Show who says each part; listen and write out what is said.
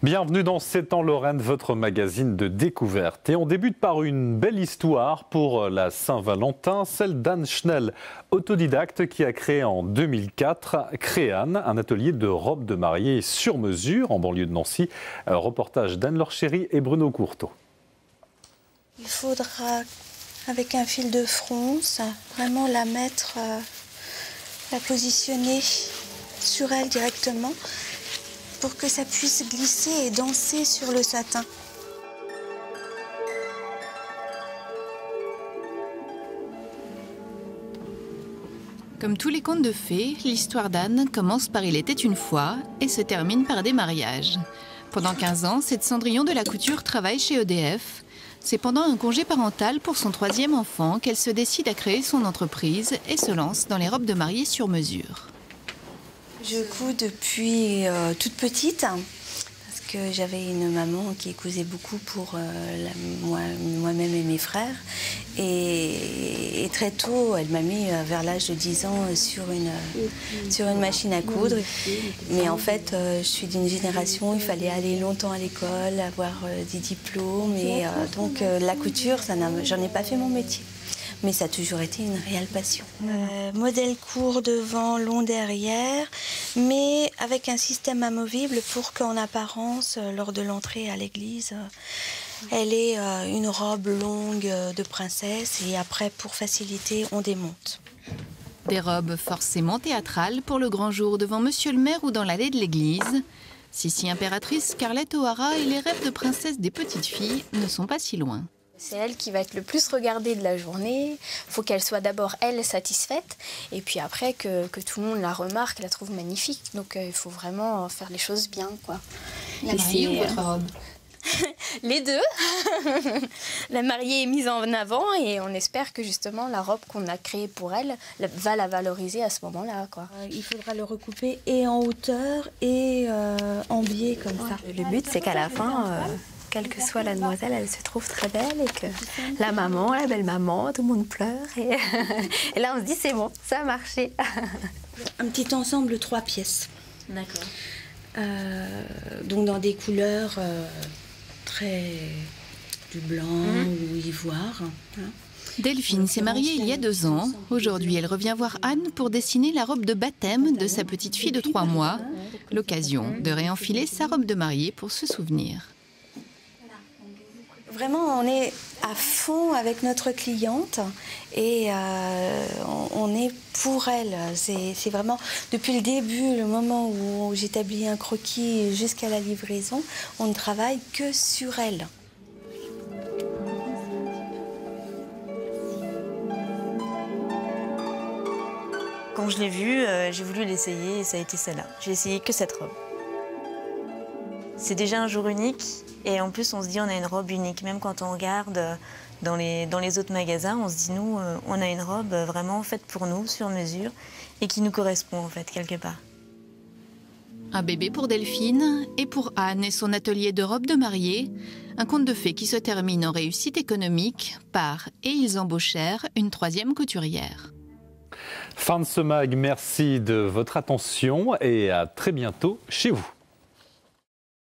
Speaker 1: Bienvenue dans C'est en Lorraine, votre magazine de découverte. Et on débute par une belle histoire pour la Saint-Valentin, celle d'Anne Schnell, autodidacte qui a créé en 2004 Créane, un atelier de robes de mariée sur mesure en banlieue de Nancy. Reportage d'Anne-Laure Chéry et Bruno Courteau.
Speaker 2: Il faudra, avec un fil de fronce, vraiment la mettre, la positionner sur elle directement, pour que ça puisse glisser et danser sur le satin.
Speaker 3: Comme tous les contes de fées, l'histoire d'Anne commence par « Il était une fois » et se termine par des mariages. Pendant 15 ans, cette Cendrillon de la couture travaille chez EDF. C'est pendant un congé parental pour son 3e enfant qu'elle se décide à créer son entreprise et se lance dans les robes de mariée sur mesure.
Speaker 2: Je couds depuis toute petite, parce que j'avais une maman qui cousait beaucoup pour moi-même et mes frères. Et très tôt, elle m'a mis vers l'âge de 10 ans sur une machine à coudre. Mais en fait, je suis d'une génération où il fallait aller longtemps à l'école, avoir des diplômes. Et donc la couture, j'en ai pas fait mon métier. Mais ça a toujours été une réelle passion. Modèle court devant, long derrière, mais avec un système amovible pour qu'en apparence, lors de l'entrée à l'église, elle ait une robe longue de princesse et après, pour faciliter, on démonte.
Speaker 3: Des robes forcément théâtrales pour le grand jour devant monsieur le maire ou dans l'allée de l'église. Sissi impératrice, Scarlett O'Hara et les rêves de princesse des petites filles ne sont pas si loin.
Speaker 4: C'est elle qui va être le plus regardée de la journée. Il faut qu'elle soit d'abord, elle, satisfaite. Et puis après, que tout le monde la remarque, la trouve magnifique. Donc il faut vraiment faire les choses bien, quoi.
Speaker 3: La mariée ou votre robe?
Speaker 4: Les deux. La mariée est mise en avant et on espère que justement la robe qu'on a créée pour elle va la valoriser à ce moment-là, quoi.
Speaker 2: Il faudra le recouper et en hauteur et en biais comme ça.
Speaker 5: Le but, c'est qu'à la fin... quelle que soit la demoiselle, elle se trouve très belle et que la maman, la belle-maman, tout le monde pleure. Et là, on se dit, c'est bon, ça a marché.
Speaker 2: Un petit ensemble 3 pièces.
Speaker 5: D'accord.
Speaker 2: Donc dans des couleurs très du blanc ou ivoire.
Speaker 3: Delphine s'est mariée il y a 2 ans. Aujourd'hui, elle revient voir Anne pour dessiner la robe de baptême de sa petite fille de 3 mois. L'occasion de réenfiler sa robe de mariée pour se souvenir.
Speaker 2: Vraiment, on est à fond avec notre cliente et on est pour elle. C'est vraiment, depuis le début, le moment où j'établis un croquis jusqu'à la livraison, on ne travaille que sur elle.
Speaker 5: Quand je l'ai vue, j'ai voulu l'essayer et ça a été celle-là. J'ai essayé que cette robe. C'est déjà un jour unique et en plus on se dit on a une robe unique. Même quand on regarde dans les autres magasins, on se dit nous on a une robe vraiment faite pour nous, sur mesure et qui nous correspond en fait quelque part.
Speaker 3: Un bébé pour Delphine et pour Anne et son atelier de robes de mariée. Un conte de fées qui se termine en réussite économique par « Et ils embauchèrent une 3e couturière ».
Speaker 1: Fin de ce mag, merci de votre attention et à très bientôt chez vous.